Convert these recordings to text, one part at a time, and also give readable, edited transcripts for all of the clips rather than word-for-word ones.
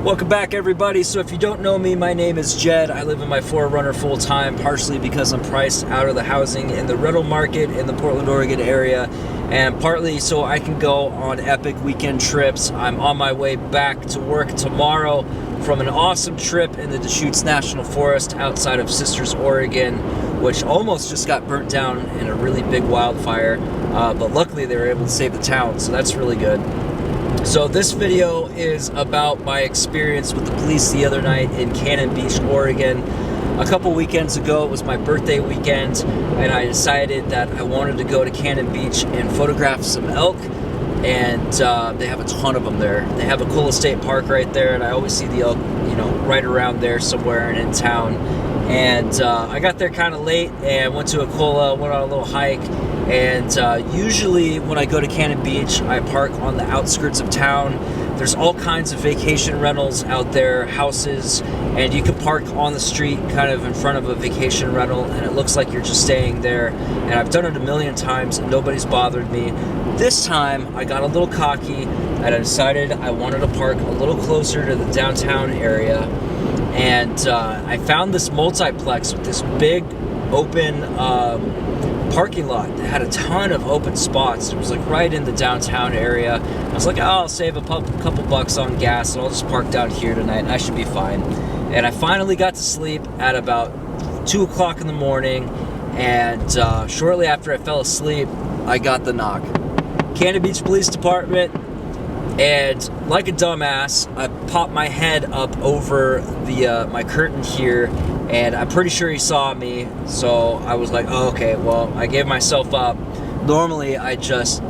Welcome back, everybody. So if you don't know me, my name is Jed. I live in my 4Runner full-time, partially because I'm priced out of the housing in the rental market in the Portland, Oregon area, and partly so I can go on epic weekend trips. I'm on my way back to work tomorrow from an awesome trip in the Deschutes National Forest outside of Sisters, Oregon, which almost just got burnt down in a really big wildfire, but luckily they were able to save the town, so that's really good. So this video is about my experience with the police the other night in Cannon Beach, Oregon. A couple weekends ago, it was my birthday weekend, and I decided that I wanted to go to Cannon Beach and photograph some elk, and they have a ton of them there. They have a Cola State Park right there, and I always see the elk, you know, right around there somewhere and in town. And I got there kind of late and went to a Cola, went on a little hike. And usually when I go to Cannon Beach, I park on the outskirts of town. There's all kinds of vacation rentals out there, houses, and you can park on the street kind of in front of a vacation rental, and it looks like you're just staying there. And I've done it a million times and nobody's bothered me. This time I got a little cocky and I decided I wanted to park a little closer to the downtown area. And I found this multiplex with this big open parking lot that had a ton of open spots. It was like right in the downtown area. I was like, oh, I'll save a couple bucks on gas and I'll just park down here tonight and I should be fine. And I finally got to sleep at about 2 o'clock in the morning, and shortly after I fell asleep, I got the knock. Cannon Beach Police Department. And like a dumbass, I popped my head up over the my curtain here, and I'm pretty sure he saw me. So I was like, oh, okay, well, I gave myself up. Normally, I just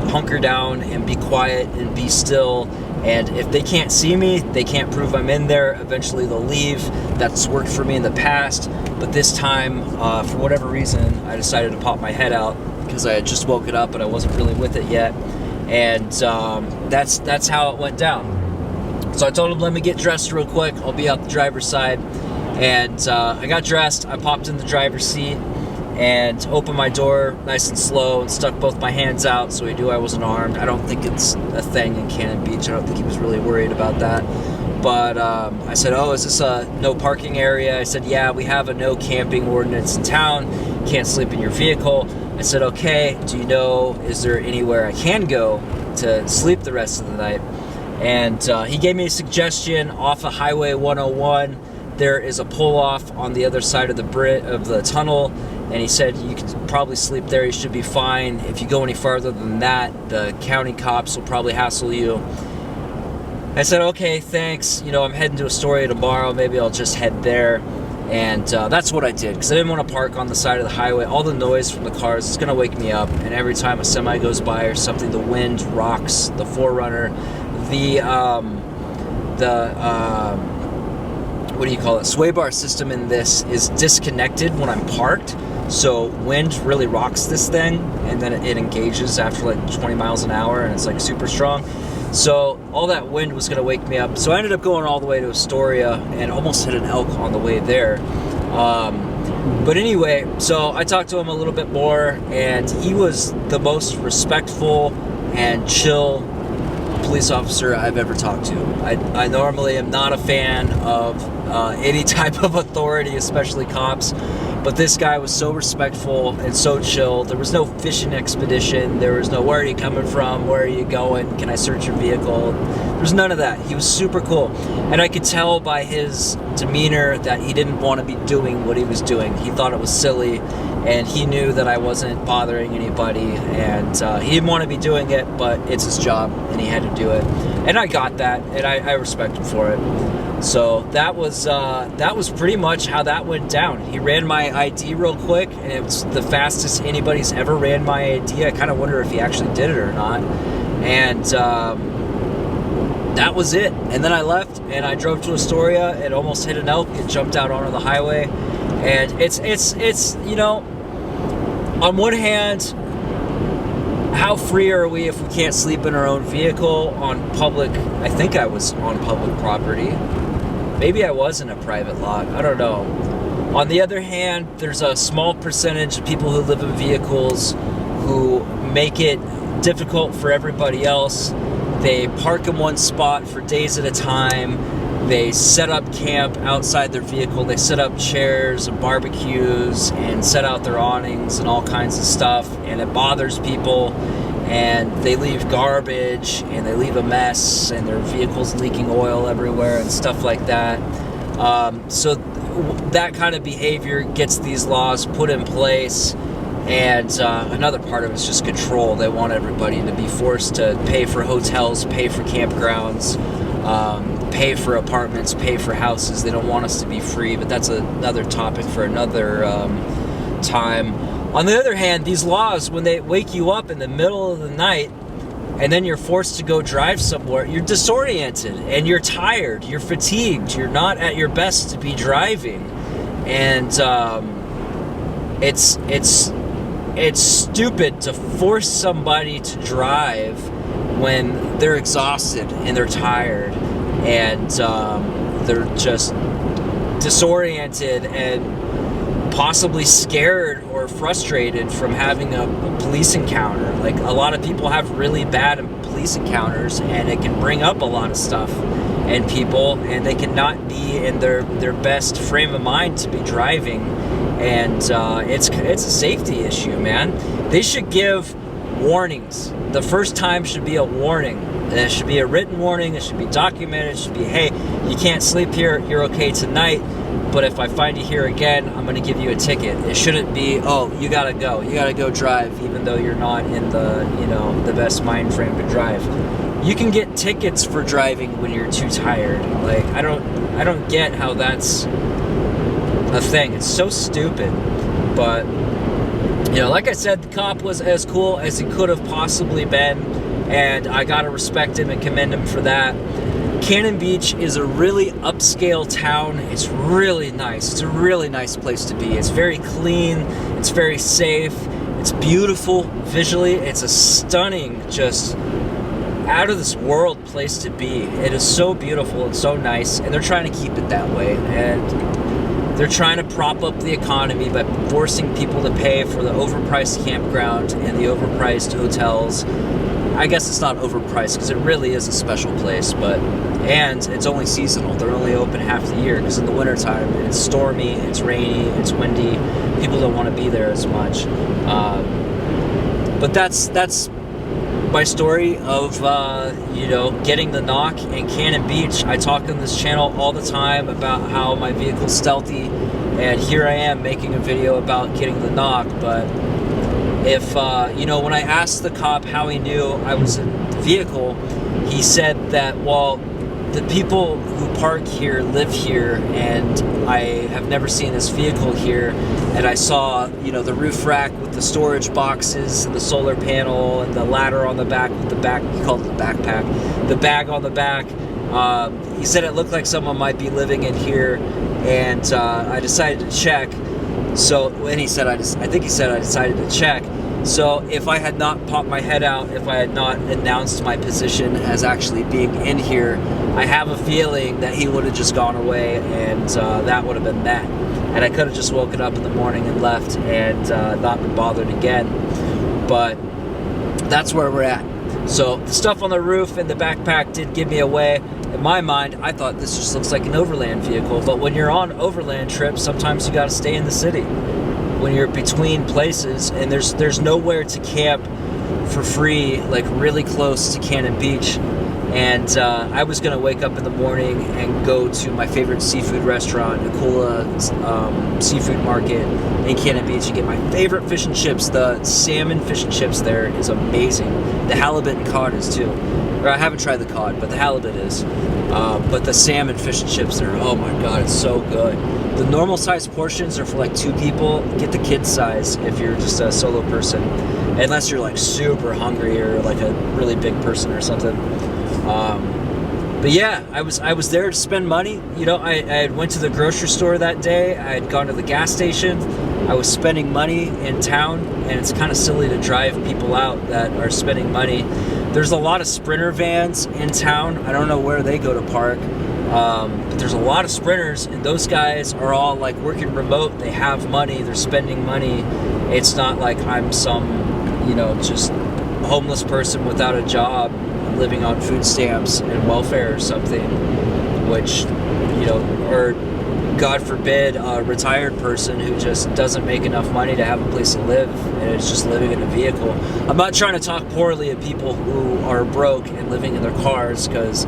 hunker down and be quiet and be still. And if they can't see me, they can't prove I'm in there. Eventually, they'll leave. That's worked for me in the past. But this time, for whatever reason, I decided to pop my head out because I had just woken up and I wasn't really with it yet. And that's how it went down. So I told him, let me get dressed real quick. I'll be out the driver's side. And I got dressed. I popped in the driver's seat and opened my door nice and slow and stuck both my hands out so he knew I wasn't armed. I don't think it's a thing in Cannon Beach. I don't think he was really worried about that. But I said, oh, is this a no parking area? I said, yeah, we have a no camping ordinance in town. You can't sleep in your vehicle. I said, okay, do you know, is there anywhere I can go to sleep the rest of the night? And he gave me a suggestion off of Highway 101. There is a pull-off on the other side of the tunnel, and he said you could probably sleep there, you should be fine. If you go any farther than that, the county cops will probably hassle you. I said, okay, thanks. You know, I'm heading to Astoria tomorrow. Maybe I'll just head there. And that's what I did, because I didn't want to park on the side of the highway. All the noise from the cars is going to wake me up, and every time a semi goes by or something, the wind rocks the 4Runner. What do you call it? Sway bar system in this is disconnected when I'm parked, so wind really rocks this thing, and then it engages after like 20 miles an hour, and it's like super strong. So all that wind was going to wake me up. So I ended up going all the way to Astoria and almost hit an elk on the way there. But anyway, so I talked to him a little bit more, and he was the most respectful and chill police officer I've ever talked to. I normally am not a fan of any type of authority, especially cops. But this guy was so respectful and so chill. There was no fishing expedition. There was no, where are you coming from? Where are you going? Can I search your vehicle? There was none of that. He was super cool. And I could tell by his demeanor that he didn't want to be doing what he was doing. He thought it was silly, and he knew that I wasn't bothering anybody, and he didn't want to be doing it, but it's his job, and he had to do it. And I got that, and I respect him for it. So that was pretty much how that went down. He ran my ID real quick, and it was the fastest anybody's ever ran my ID. I kind of wonder if he actually did it or not. And that was it. And then I left, and I drove to Astoria and almost hit an elk and jumped out onto the highway. And it's you know, on one hand, how free are we if we can't sleep in our own vehicle on public? I think I was on public property. Maybe I was in a private lot. I don't know. On the other hand, there's a small percentage of people who live in vehicles who make it difficult for everybody else They park in one spot for days at a time. They set up camp outside their vehicle. They set up chairs and barbecues and set out their awnings and all kinds of stuff, and it bothers people. And they leave garbage and they leave a mess, and their vehicle's leaking oil everywhere and stuff like that. So that kind of behavior gets these laws put in place. And another part of it is just control. They want everybody to be forced to pay for hotels, pay for campgrounds, pay for apartments, pay for houses. They don't want us to be free, but that's another topic for another time. On the other hand, these laws, when they wake you up in the middle of the night and then you're forced to go drive somewhere, you're disoriented and you're tired, you're fatigued, you're not at your best to be driving. And it's stupid to force somebody to drive when they're exhausted and they're tired and they're just disoriented and possibly scared or frustrated from having a police encounter. Like, a lot of people have really bad police encounters, and it can bring up a lot of stuff in people, and they cannot be in their best frame of mind to be driving. And it's a safety issue, man. They should give warnings. The first time should be a warning. It should be a written warning. It should be documented. It should be, hey, you can't sleep here. You're okay tonight, but if I find you here again, I'm going to give you a ticket. It shouldn't be, oh, you got to go. You got to go drive, even though you're not in the, the best mind frame to drive. You can get tickets for driving when you're too tired. Like, I don't get how that's a thing. It's so stupid. But like I said, the cop was as cool as he could have possibly been, and I gotta respect him and commend him for that. Cannon Beach is a really upscale town. It's really nice. It's a really nice place to be. It's very clean. It's very safe. It's beautiful visually. It's a stunning, just out of this world place to be. It is so beautiful and so nice, and they're trying to keep it that way. And they're trying to prop up the economy by forcing people to pay for the overpriced campground and the overpriced hotels. I guess it's not overpriced because it really is a special place, and it's only seasonal. They're only open half the year because in the wintertime it's stormy, it's rainy, it's windy. People don't want to be there as much. But that's my story of getting the knock in Cannon Beach. I talk on this channel all the time about how my vehicle's stealthy, and here I am making a video about getting the knock. But if when I asked the cop how he knew I was in the vehicle, he said that, well, the people who park here live here, and I have never seen this vehicle here, and I saw, the roof rack with the storage boxes and the solar panel and the ladder on the back with the back, he called it the backpack, the bag on the back. He said it looked like someone might be living in here, and I decided to check. So, and he said, I think he said I decided to check. So if I had not popped my head out, if I had not announced my position as actually being in here, I have a feeling that he would have just gone away, and that would have been that. And I could have just woken up in the morning and left and not been bothered again. But that's where we're at. So the stuff on the roof and the backpack did give me away. In my mind, I thought this just looks like an overland vehicle, but when you're on overland trips, sometimes you got to stay in the city. When you're between places and there's nowhere to camp for free, like really close to Cannon Beach. And I was gonna wake up in the morning and go to my favorite seafood restaurant, Nakula Seafood Market in Cannon Beach, and get my favorite fish and chips. The salmon fish and chips there is amazing. The halibut and cod is too. Or I haven't tried the cod, but the halibut is. But the salmon fish and chips there, oh my god, it's so good. The normal size portions are for like 2 people. Get the kid size if you're just a solo person, unless you're like super hungry or like a really big person or something. But yeah, I was there to spend money. I went to the grocery store that day. I had gone to the gas station. I was spending money in town, and it's kind of silly to drive people out that are spending money. There's a lot of Sprinter vans in town. I don't know where they go to park. But there's a lot of Sprinters, and those guys are all like working remote. They have money, they're spending money. It's not like I'm some, just homeless person without a job living on food stamps and welfare or something, which, you know, or God forbid, a retired person who just doesn't make enough money to have a place to live and is just living in a vehicle. I'm not trying to talk poorly of people who are broke and living in their cars, because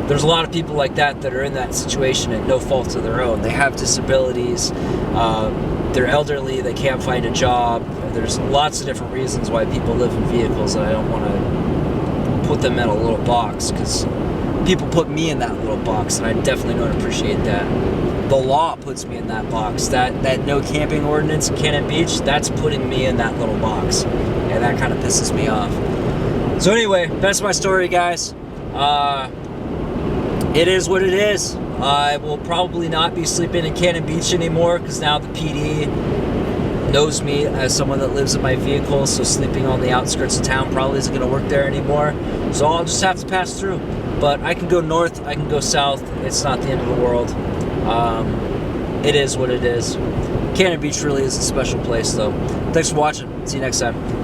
there's a lot of people like that that are in that situation at no fault of their own. They have disabilities, they're elderly, they can't find a job. There's lots of different reasons why people live in vehicles, and I don't want to put them in a little box, because people put me in that little box, and I definitely don't appreciate that. The law puts me in that box. That no camping ordinance in Cannon Beach, that's putting me in that little box, and that kind of pisses me off. So anyway, that's my story, guys. It is what it is. I will probably not be sleeping in Cannon Beach anymore, because now the PD knows me as someone that lives in my vehicle, so sleeping on the outskirts of town probably isn't going to work there anymore. So I'll just have to pass through. But I can go north, I can go south. It's not the end of the world. It is what it is. Cannon Beach really is a special place, though. Thanks for watching. See you next time.